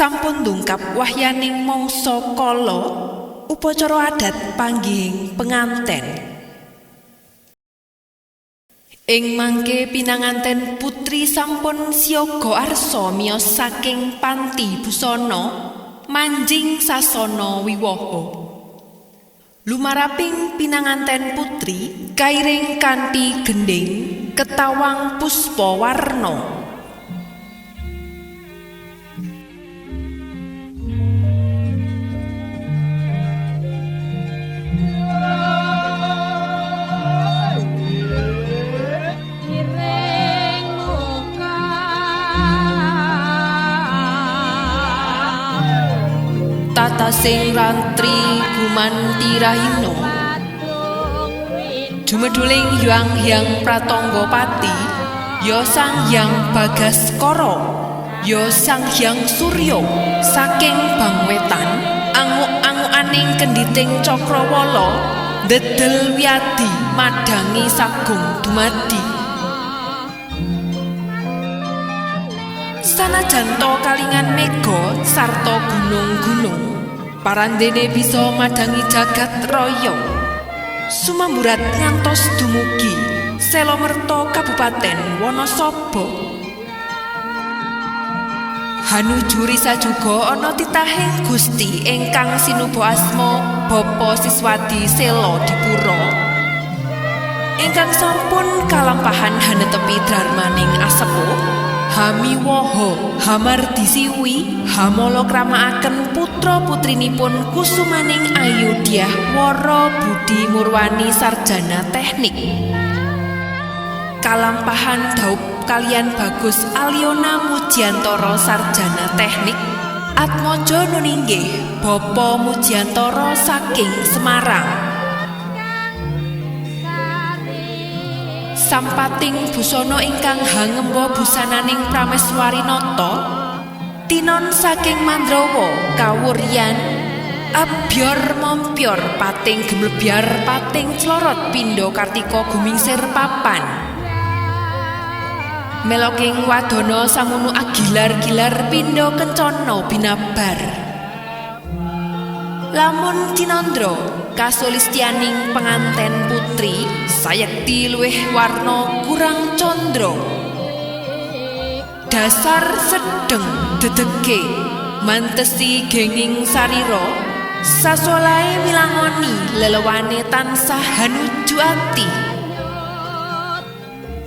Sampun ndungkap wahyaning mangsa kala upacara adat panggihing penganten. Ing mangke pinanganten putri sampun siaga arsa miyos saking panti busana manjing sasana wiwaha. Lumaraping pinanganten putri kairing kanthi gending ketawang puspa warna. Tata sing rantri gumanti rahina dumeduling hyang-hyang pratangga pati ya sang hyang Bagaskara ya sang hyang Surya saking bang wetan anguk-angukaning kenditing Cakrawala ndedel wiyadi madangi sagung dumadi. Sanajan to kalingan mega sarta gunung-gunung parandene bisa madangi jagat raya sumamburat ngantos dumugi Selamerta Kabupaten Wanasaba. Hanuju risa juga ana titahing Gusti ingkang sinuba asma Bapa Siswadi Sela Dipura ingkang sampun kalampahan hanetepi darmaning asepuh Hamiwaha Hamardisiwi hamala kramakaken putra-putrinipun kusumaning Ayodhyah Wara Budi Murwani sarjana teknik. Kalampahan daup kalian Bagus Aliona Mujiantara sarjana teknik. Atmaja nuninggih Bapa Mujiantara saking Semarang. Sampating busana ingkang hangemba busananing Prameswarinata tinon saking Mandrawa kawuryan abyor mompyor pating gemlebyar pating clorot pindha kartika gumingsir papan meloking wadana samunu agilar-gilar pindha kencana binabar. Lamun Cinandra kasulistyaning penganten putri sayekti luwih warna kurang condro dasar sedeng dedege mantesi genging sarira sasolae milangoni lelewane tansah hanuju ati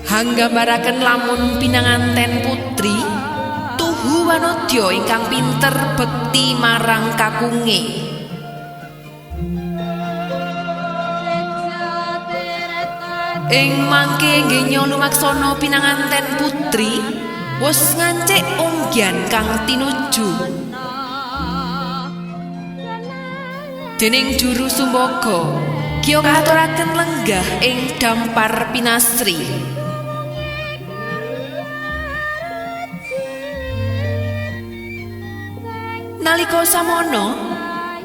hanggambaraken lamun pinanganten putri tuhu wanodya ingkang pinter bekti marang kakunge. Ing mangke nggenya lumaksana pinanganten putri wis ngancik unggian kang tinuju dening juru sumbaga kiyo katuraken lenggah ing dampar pinasri. Nalika samono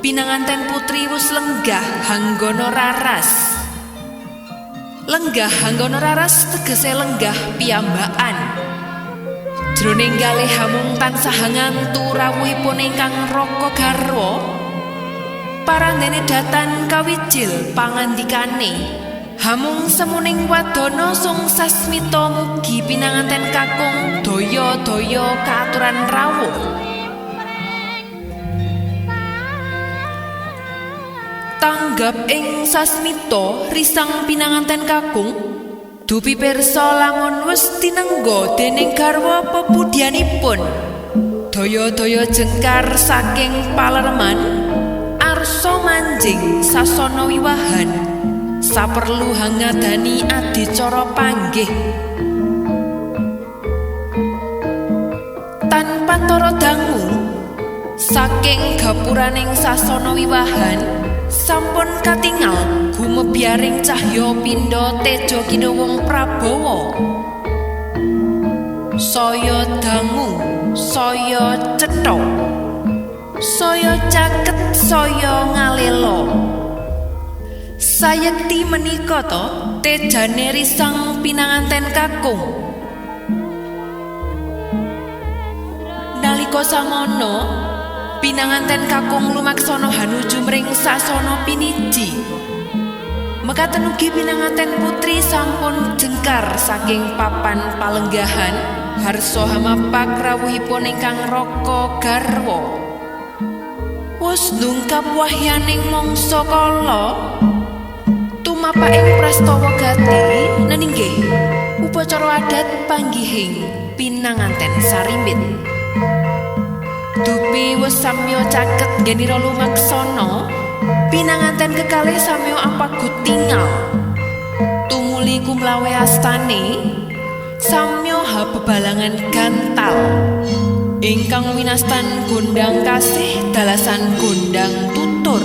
pinanganten putri wis lenggah hanggana raras. Lenggah hanggana raras tegese lenggah piyambakan. Jroning kalih hamung tansah ngantu rawuhipun ingkang raka garwa. Parandene datan kawijil pangandikane. Hamung semuning wadana sung sasmita mugi pinanganten kakung daya-daya kaaturan rawuh. Tanggap ing sasmita risang pinanganten kakung dupi pirsa lamun wis tinengga dening garwa pepudyanipun daya-daya jengkar saking Palerman arsa manjing sasana wiwahan saperlu hangadani adicara panggih tanpa tara dangu saking gapuraning sasana wiwahan sampun katingal gumebyaring cahya pindha teja kinawung Prabawa saya dangu saya cetha saya caket saya ngalela sayekti menika to tejane risang pinanganten kakung Nalika samono pinanganten kakung lumaksana hanuju mring sasana piniji. Mekaten ugi pinanganten putri sampun jengkar saking papan palenggahan harsa hamapak rawuhipun ingkang raka garwa. Wus ndungkap wahyaning mangsa kala tumapak ing prastawa gati neninggih upacara adat panggihing pinanganten sarimbit. Dupi wis samya caket genira lumaksana, pinanganten kekalih samya ampagut tingal. Tumuli kumlawe astane samya bebalangan gantal. Ingkang winastan gondang kasih dalasan gondang tutur.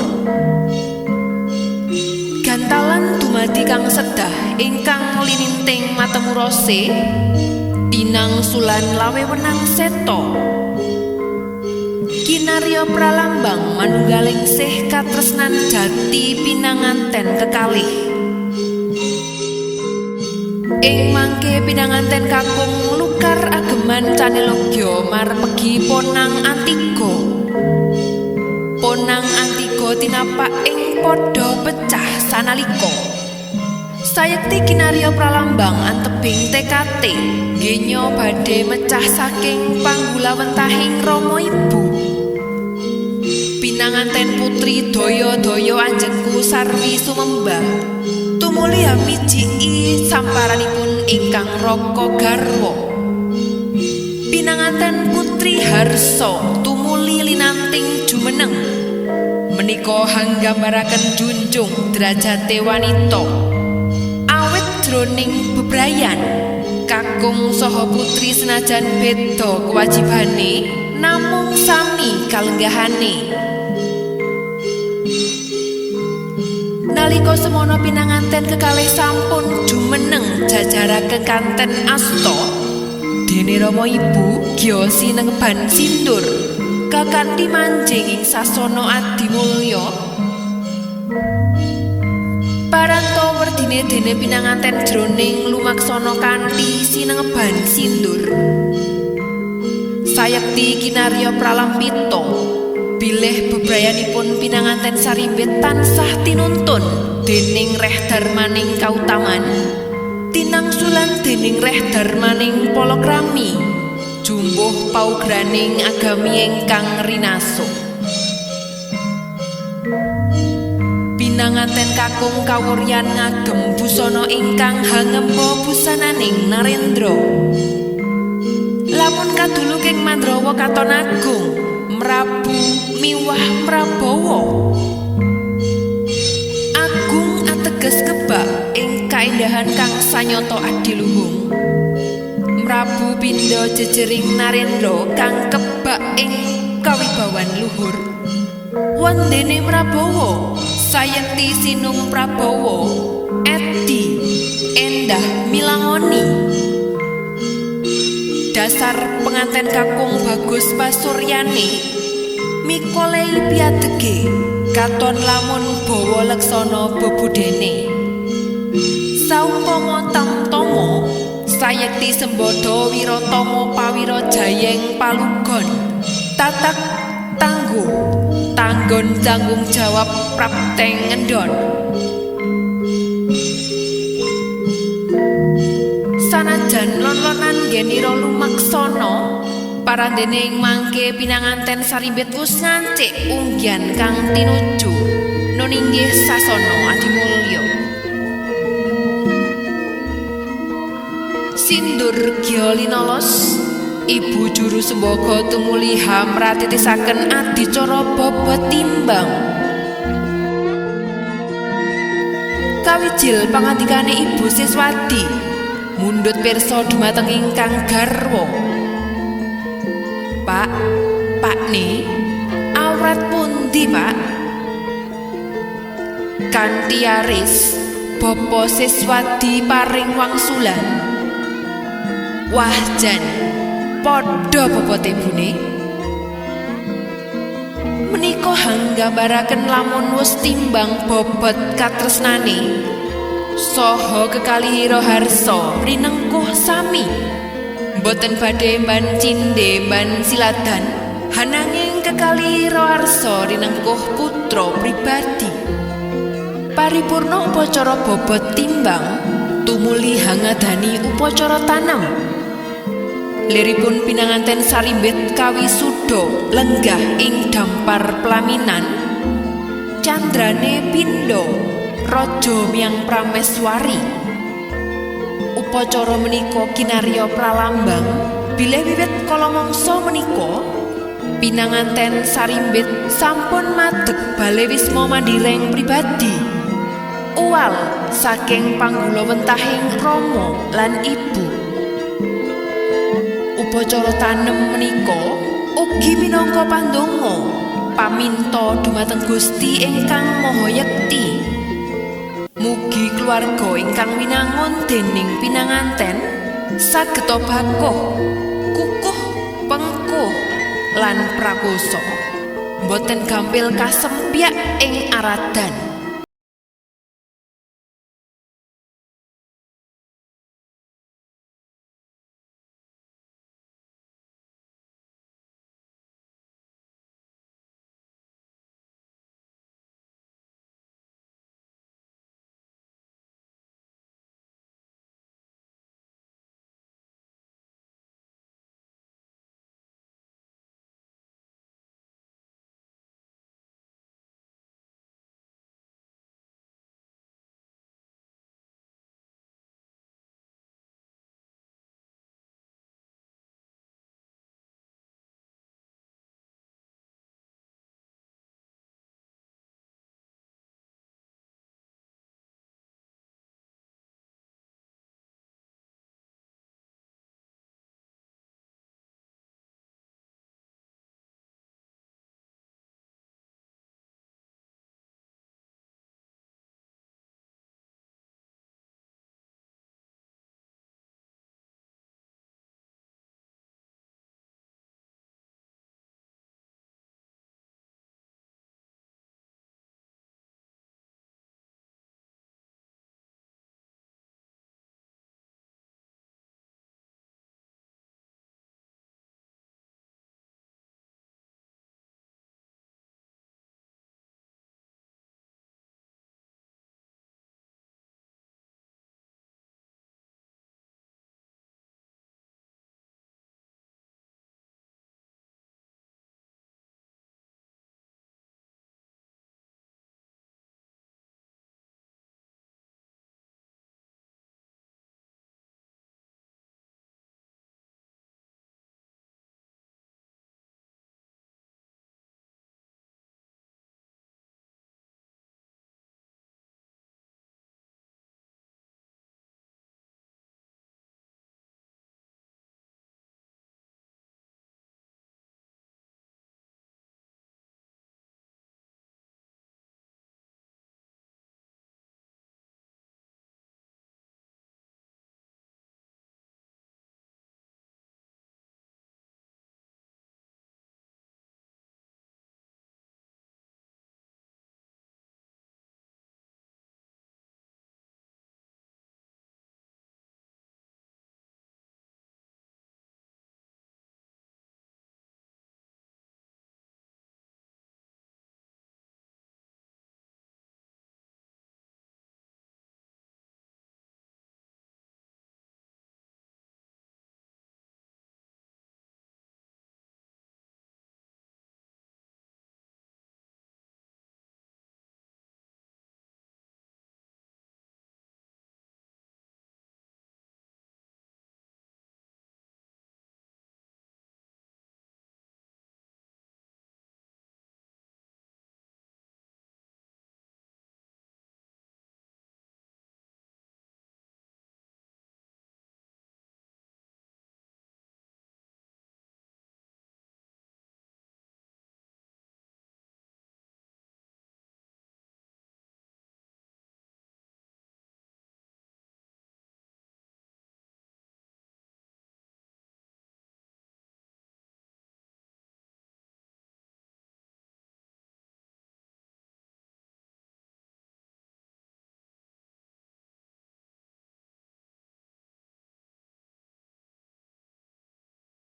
Gantalan dumadi kang sedah ingkang lininting matemurose tinang sulan lawe wenang seto. Kinarya pralambang manunggaling sih katresnan jati pinanganten kekalih. Ing mangke pinanganten kakung lukar ageman Canelogya marpegi Ponang Antiga. Ponang Antiga tinapak ing padha pecah sanalika. Sayekti kinarya pralambang antebing TKT genya badhe mecah saking panggulawentahing Rama Ibu. Pinanganten putri daya-daya anjengku sarwi sumembah tumuli hamiji samparanipun ingkang raka garwa. Pinanganten putri harsa tumuli linanting jumeneng menika hanggambaraken junjung derajate wanita. Awit jroning bebrayan kakung saha putri senajan beda kewajibane namung sami kalenggahane. Nalika semono pinanganten kekalih sampun jumeneng jajaraken kanten asta dene Rama Ibu gya sineban sindur kakanthi manjing ing sasana adimulya. Paranto werdine dene pinanganten jroning lumaksana kanthi sineban sindur. Sayekti kinarya pralampita bilih bebrayanipun pinanganten sarimbit tansah tinuntun dening Reh Darmaning kautaman, tinangsulan dening Reh Darmaning palakrami, jumbuh paugraning agami ingkang rinasuk. Pinanganten kakung kawuryan ngagem busana ingkang hangemba busananing Narendra. Lamun kaduluking Mandrawa Katon Agung mrabu miwah Prabawa. Agung ateges kebak ing kaendahan kang sanyata adiluhung. Mrabu pindha jejering Narendra kang kebak ing kawibawan luhur. Wondene Prabawa sayekti sinung Prabawa edi endah milangoni. Dasar penganten kakung bagus pasuryane mikolei piadege katon lamun bawa leksana bebudene. Saumpama tamtama sayekti sembada wiratama pawira jayeng palugon tatak tangguh tanggon tanggung jawab prapteng ngendon. Sanajan lon-lonan genira lumaksana parandene ing mangke pinanganten sarimbit wus ngancik unggian kang tinuju nuninggih sasana adimulya. Sindur gya linolos ibu juru sembaga tumuli hamratitisaken adicara bobot timbang. Kawijil pangandikane Ibu Siswadi mundhut pirsa dumateng ingkang garwa. Pakne, awrat pundi, Pak? Kanthi aris Bapa Siswadi paring wangsulan. Wah jan, padha bobote bune. Menika hanggambaraken lamun wis timbang bobot katresnane saha kekalihira harsa rinengkuh sami. Boten badhe mban cindhe mban siladan Hananging kekali rawarsa rinengkuh putra pribadi. Paripurna upacara bobot timbang tumuli hangadani upacara tanem. Liripun pinanganten sarimbit kawisuda lenggah ing dampar pelaminan. Candrane Pindha raja miyang prameswari. Upacara menika kinarya pralambang bilih wiwit kala mangsa menika pinanganten sarimbit sampun madeg bale wisma mandireng pribadi. Uwal saking panggulawentahing Rama lan Ibu. Upacara tanem menika ugi minangka pandonga paminta dumateng Gusti ingkang Maha Yekti. Mugi keluarga ingkang winangun dening pinanganten sageta bakuh, kukuh, pengkuh lan prakoso, boten gampil kasempyak ing aradan.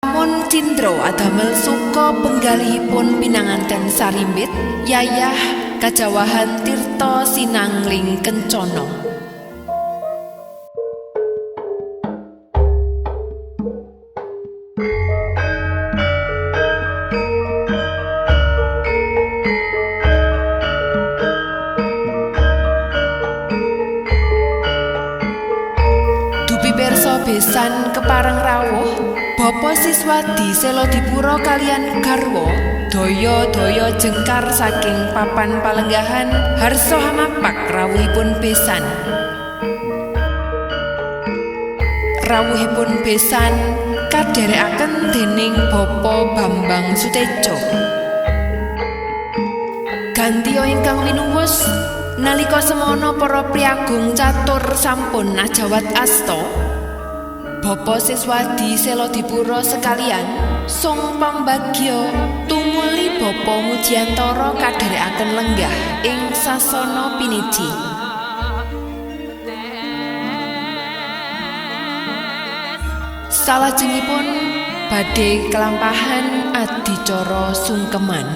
Mun Cindro adamel suka penggalihipun pinanganten sarimbit Yayah Kajawahan Tirta Sinangling Kencana. Dupi pirsa besan kepareng rawuh Bapa Siswadi Selodipura kaliyan garwa daya-daya jengkar saking papan palenggahan harsa hamapak rawuhipun besan. Rawuhipun besan kadherekaken dening Bapa Bambang Sutejo. Gantiya ingkang winuwus nalika semana para priyagung catur sampun ajawat asta. Bapa Siswadi Selodipura sekalian sung pambagya tumuli Bapa Mujiantara kadherekaken lenggah ing sasana piniji. Salajengipun badhe kelampahan adicara sungkeman.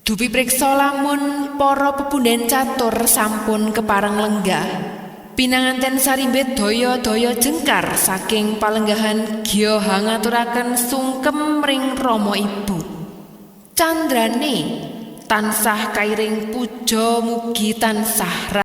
Dupi priksa lamun para pepundhen catur sampun kepareng lenggah pinanganten sarimbit daya-daya jengkar saking palenggahan Gya ngaturaken sungkem ring Rama Ibu. Candrane tansah kairing puja mugi tansah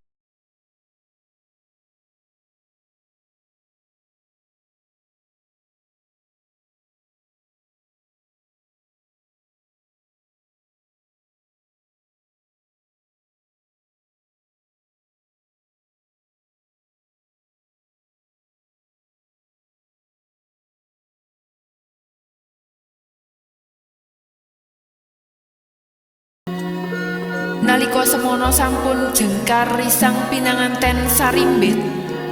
nalika semana sampun jengkar risang pinanganten sarimbit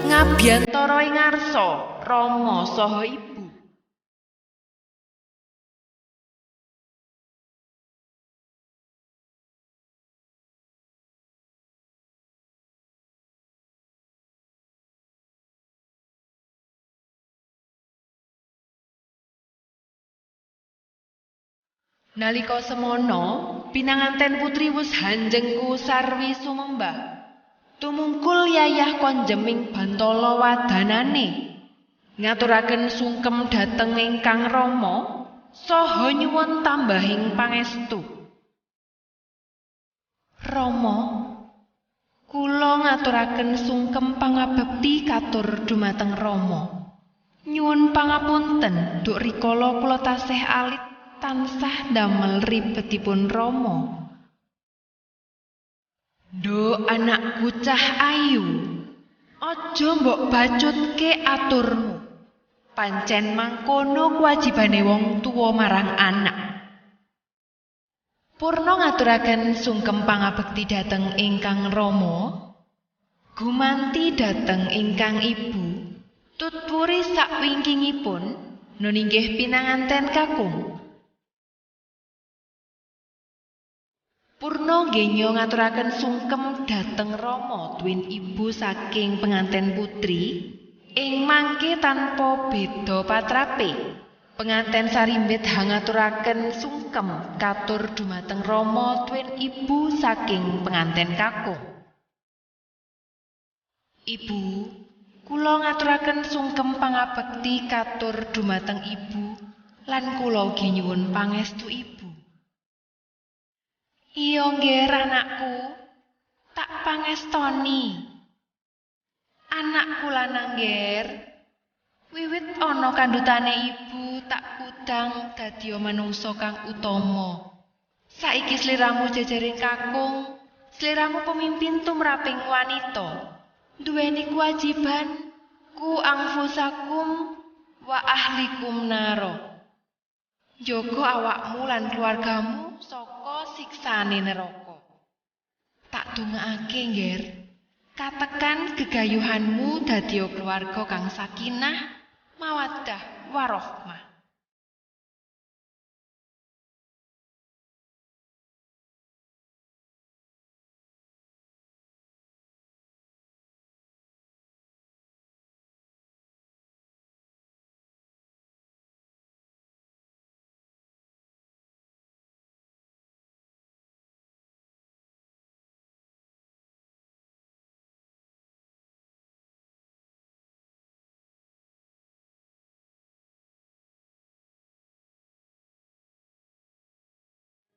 ngabyantara ing ngarsa Rama saha Ibu. Nalika semana pinanganten putri wus hanjengku sarwi sumembah tumungkul Yayah konjeming bantala wadanane ngaturaken sungkem dhateng ingkang Rama saha nyuwun tambahing pangestu. Rama, kula ngaturaken sungkem pangabekti katur dumateng Rama. Nyuwun pangapunten duk rikala kula tasih alit tansah damel ribetipun Rama. Nduk anakku cah ayu, aja mbok bacutke aturmu. Pancen mangkono kewajibane wong tuwa marang anak. Purna ngaturaken sungkem pangabekti dhateng ingkang Rama, gumanti dhateng ingkang Ibu, tutpuri sakwingkingipun nun inggih pinanganten kakung. Purna nggenya ngaturaken sungkem dhateng Rama tuwin Ibu saking penganten putri ing mangke tanpa beda patrape. Penganten sarimbit ngaturaken sungkem katur dumateng Rama tuwin Ibu saking penganten kakung. Ibu, kula ngaturaken sungkem pangabekti katur dumateng Ibu lan kula ugi nyuwun pangestu Ibu. Iya nggih anakku, tak pangestoni. Anakku lanang nggih, wiwit ana kandhutane Ibu tak kudang dadi manungsa kang utama. Saiki sliramu jejaring kakung, sliramu pemimpin tumraping wanita. Duweni kewajiban ku angfusakum wa ahlikum naro. Jaga awakmu lan keluargamu saka siksane neraka. Tak dongakake nggih, katekan gegayuhanmu dadi keluarga kang sakinah, mawaddah warahmah.